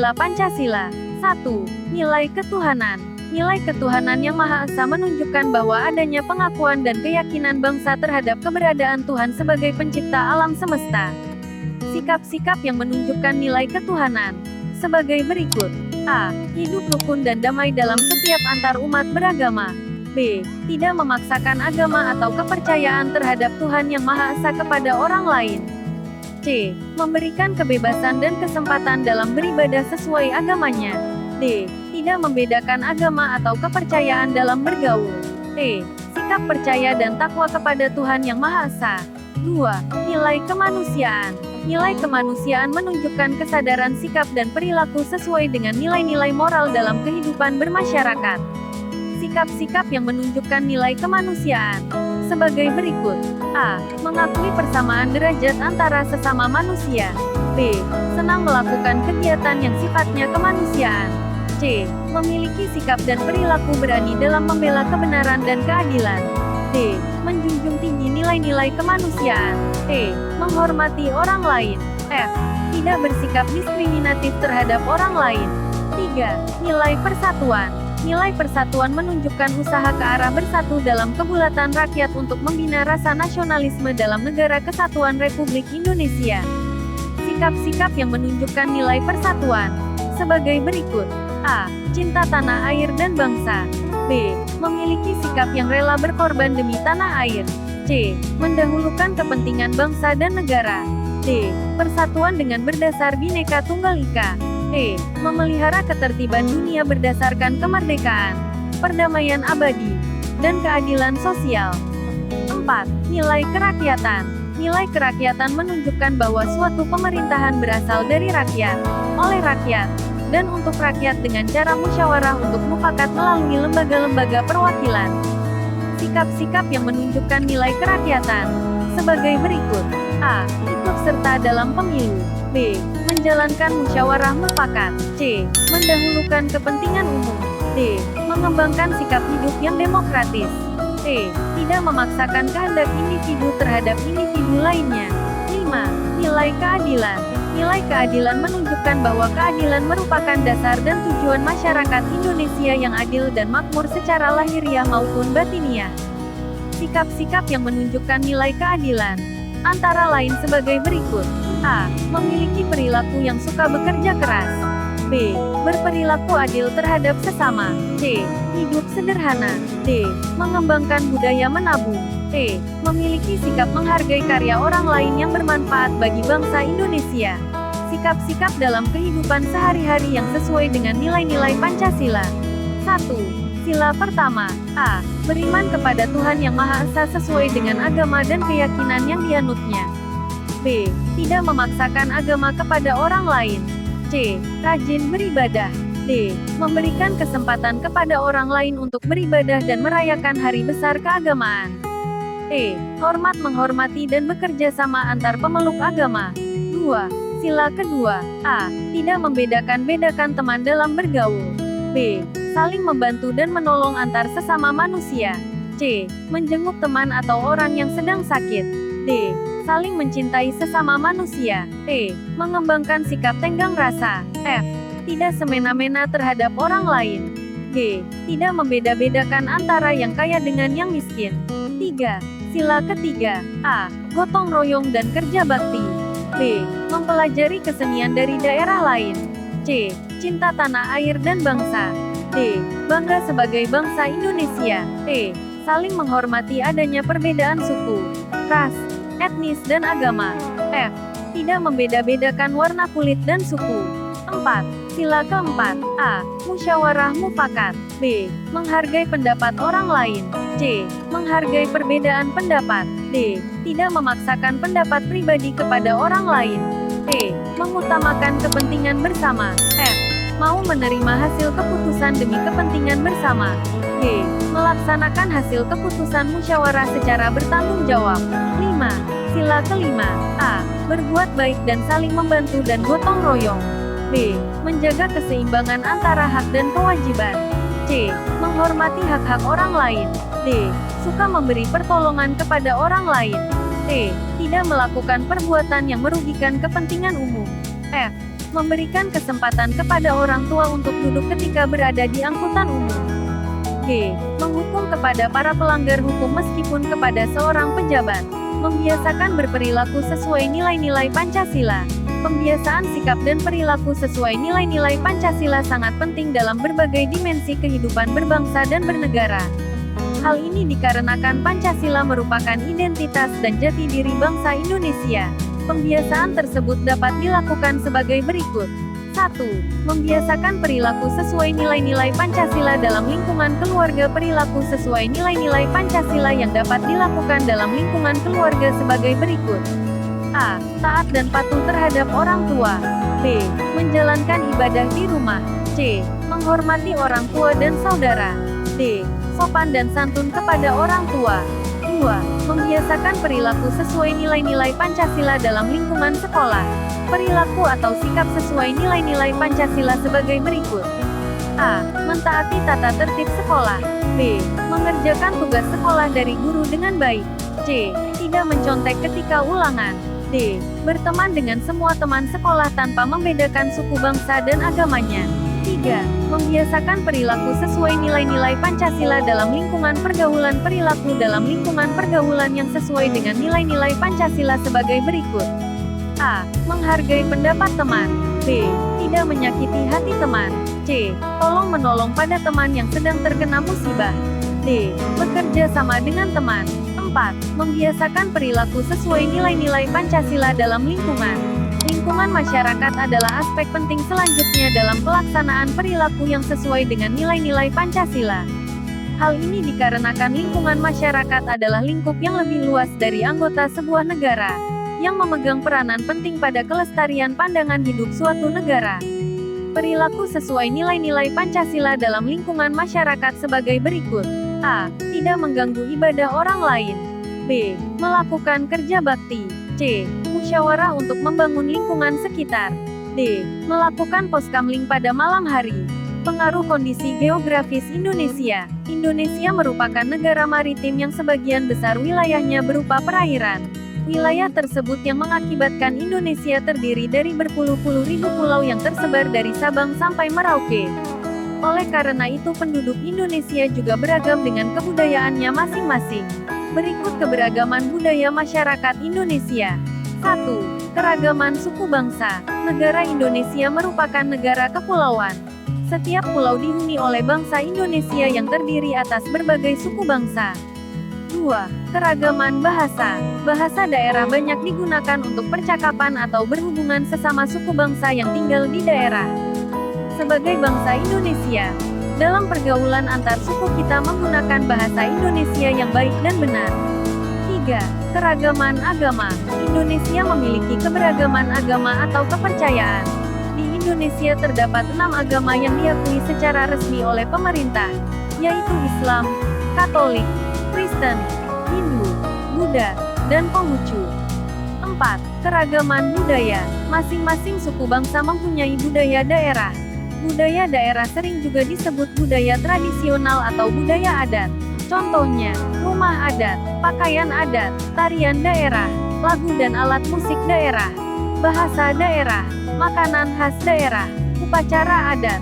Sila Pancasila. 1. Nilai ketuhanan. Nilai ketuhanan yang Maha Esa menunjukkan bahwa adanya pengakuan dan keyakinan bangsa terhadap keberadaan Tuhan sebagai pencipta alam semesta. Sikap-sikap yang menunjukkan nilai ketuhanan sebagai berikut. A. Hidup rukun dan damai dalam setiap antar umat beragama. B. Tidak memaksakan agama atau kepercayaan terhadap Tuhan Yang Maha Esa kepada orang lain. C. Memberikan kebebasan dan kesempatan dalam beribadah sesuai agamanya. D. Tidak membedakan agama atau kepercayaan dalam bergaul. E. Sikap percaya dan takwa kepada Tuhan Yang Maha Esa. 2. Nilai kemanusiaan. Nilai kemanusiaan menunjukkan kesadaran sikap dan perilaku sesuai dengan nilai-nilai moral dalam kehidupan bermasyarakat. Sikap-sikap yang menunjukkan nilai kemanusiaan sebagai berikut. A. Mengakui persamaan derajat antara sesama manusia. B. Senang melakukan kegiatan yang sifatnya kemanusiaan. C. Memiliki sikap dan perilaku berani dalam membela kebenaran dan keadilan. D. Menjunjung tinggi nilai-nilai kemanusiaan. E. Menghormati orang lain. F. Tidak bersikap diskriminatif terhadap orang lain. 3. Nilai persatuan. Nilai persatuan menunjukkan usaha ke arah bersatu dalam kebulatan rakyat untuk membina rasa nasionalisme dalam negara kesatuan Republik Indonesia. Sikap-sikap yang menunjukkan nilai persatuan sebagai berikut. A. Cinta tanah air dan bangsa. B. Memiliki sikap yang rela berkorban demi tanah air. C. Mendahulukan kepentingan bangsa dan negara. D. Persatuan dengan berdasar Bhinneka Tunggal Ika. E. Memelihara ketertiban dunia berdasarkan kemerdekaan, perdamaian abadi, dan keadilan sosial. 4. Nilai kerakyatan. Nilai kerakyatan menunjukkan bahwa suatu pemerintahan berasal dari rakyat, oleh rakyat, dan untuk rakyat dengan cara musyawarah untuk mufakat melalui lembaga-lembaga perwakilan. Sikap-sikap yang menunjukkan nilai kerakyatan sebagai berikut. A. Ikut serta dalam pemilu. B. Menjalankan musyawarah mufakat. C. Mendahulukan kepentingan umum. D. Mengembangkan sikap hidup yang demokratis. E. Tidak memaksakan kehendak individu terhadap individu lainnya. 5. Nilai keadilan. Nilai keadilan menunjukkan bahwa keadilan merupakan dasar dan tujuan masyarakat Indonesia yang adil dan makmur secara lahiriah maupun batiniah. Sikap-sikap yang menunjukkan nilai keadilan antara lain sebagai berikut. A. Memiliki perilaku yang suka bekerja keras. B. Berperilaku adil terhadap sesama. C. Hidup sederhana. D. Mengembangkan budaya menabung. E. Memiliki sikap menghargai karya orang lain yang bermanfaat bagi bangsa Indonesia. Sikap-sikap dalam kehidupan sehari-hari yang sesuai dengan nilai-nilai Pancasila. 1. Sila pertama. A. Beriman kepada Tuhan Yang Maha Esa sesuai dengan agama dan keyakinan yang dianutnya. B. Tidak memaksakan agama kepada orang lain. C. Rajin beribadah. D. Memberikan kesempatan kepada orang lain untuk beribadah dan merayakan hari besar keagamaan. E. Hormat menghormati dan bekerja sama antar pemeluk agama. 2. Sila kedua. A. Tidak membedakan-bedakan teman dalam bergaul. B. Saling membantu dan menolong antar sesama manusia. C. Menjenguk teman atau orang yang sedang sakit. D. Saling mencintai sesama manusia. E. Mengembangkan sikap tenggang rasa. F. Tidak semena-mena terhadap orang lain. G. Tidak membeda-bedakan antara yang kaya dengan yang miskin. 3. Sila ketiga. A. Gotong royong dan kerja bakti. B. Mempelajari kesenian dari daerah lain. C. Cinta tanah air dan bangsa. D. Bangga sebagai bangsa Indonesia. E. Saling menghormati adanya perbedaan suku, ras, etnis dan agama. F. Tidak membeda-bedakan warna kulit dan suku. 4. Sila keempat. A. Musyawarah mufakat. B. Menghargai pendapat orang lain. C. Menghargai perbedaan pendapat. D. Tidak memaksakan pendapat pribadi kepada orang lain. E. Mengutamakan kepentingan bersama. F. Mau menerima hasil keputusan demi kepentingan bersama. G. Melaksanakan hasil keputusan musyawarah secara bertanggung jawab. 5. Sila kelima. A. Berbuat baik dan saling membantu dan gotong royong. B. Menjaga keseimbangan antara hak dan kewajiban. C. Menghormati hak-hak orang lain. D. Suka memberi pertolongan kepada orang lain. E. Tidak melakukan perbuatan yang merugikan kepentingan umum. F. Memberikan kesempatan kepada orang tua untuk duduk ketika berada di angkutan umum. G. Menghukum kepada para pelanggar hukum meskipun kepada seorang pejabat. Membiasakan berperilaku sesuai nilai-nilai Pancasila. Pembiasaan sikap dan perilaku sesuai nilai-nilai Pancasila sangat penting dalam berbagai dimensi kehidupan berbangsa dan bernegara. Hal ini dikarenakan Pancasila merupakan identitas dan jati diri bangsa Indonesia. Pembiasaan tersebut dapat dilakukan sebagai berikut. 1. Membiasakan perilaku sesuai nilai-nilai Pancasila dalam lingkungan keluarga. Perilaku sesuai nilai-nilai Pancasila yang dapat dilakukan dalam lingkungan keluarga sebagai berikut. A. Taat dan patuh terhadap orang tua. B. Menjalankan ibadah di rumah. C. Menghormati orang tua dan saudara. D. Sopan dan santun kepada orang tua. 2. Membiasakan perilaku sesuai nilai-nilai Pancasila dalam lingkungan sekolah. Perilaku atau sikap sesuai nilai-nilai Pancasila sebagai berikut. A. Mentaati tata tertib sekolah. B. Mengerjakan tugas sekolah dari guru dengan baik. C. Tidak mencontek ketika ulangan. D. Berteman dengan semua teman sekolah tanpa membedakan suku, bangsa dan agamanya. 3. Membiasakan perilaku sesuai nilai-nilai Pancasila dalam lingkungan pergaulan. Perilaku dalam lingkungan pergaulan yang sesuai dengan nilai-nilai Pancasila sebagai berikut. A. Menghargai pendapat teman. B. Tidak menyakiti hati teman. C. Tolong menolong pada teman yang sedang terkena musibah. D. Bekerja sama dengan teman. 4. Membiasakan perilaku sesuai nilai-nilai Pancasila dalam lingkungan. Lingkungan masyarakat adalah aspek penting selanjutnya dalam pelaksanaan perilaku yang sesuai dengan nilai-nilai Pancasila. Hal ini dikarenakan lingkungan masyarakat adalah lingkup yang lebih luas dari anggota sebuah negara, yang memegang peranan penting pada kelestarian pandangan hidup suatu negara. Perilaku sesuai nilai-nilai Pancasila dalam lingkungan masyarakat sebagai berikut. A. Tidak mengganggu ibadah orang lain. B. Melakukan kerja bakti. C. Musyawarah untuk membangun lingkungan sekitar. D. Melakukan poskamling pada malam hari. Pengaruh kondisi geografis Indonesia. Indonesia merupakan negara maritim yang sebagian besar wilayahnya berupa perairan. Wilayah tersebut yang mengakibatkan Indonesia terdiri dari berpuluh-puluh ribu pulau yang tersebar dari Sabang sampai Merauke. Oleh karena itu penduduk Indonesia juga beragam dengan kebudayaannya masing-masing. Berikut keberagaman budaya masyarakat Indonesia. 1. Keragaman suku bangsa. Negara Indonesia merupakan negara kepulauan. Setiap pulau dihuni oleh bangsa Indonesia yang terdiri atas berbagai suku bangsa. 2. Keragaman bahasa. Bahasa daerah banyak digunakan untuk percakapan atau berhubungan sesama suku bangsa yang tinggal di daerah. Sebagai bangsa Indonesia, dalam pergaulan antar suku kita menggunakan bahasa Indonesia yang baik dan benar. 3. Keragaman agama. Indonesia memiliki keberagaman agama atau kepercayaan. Di Indonesia terdapat 6 agama yang diakui secara resmi oleh pemerintah, yaitu Islam, Katolik, Kristen, Hindu, Buddha, dan Konghucu. 4. Keragaman budaya. Masing-masing suku bangsa mempunyai budaya daerah. Budaya daerah sering juga disebut budaya tradisional atau budaya adat. Contohnya, rumah adat, pakaian adat, tarian daerah, lagu dan alat musik daerah, bahasa daerah, makanan khas daerah, upacara adat.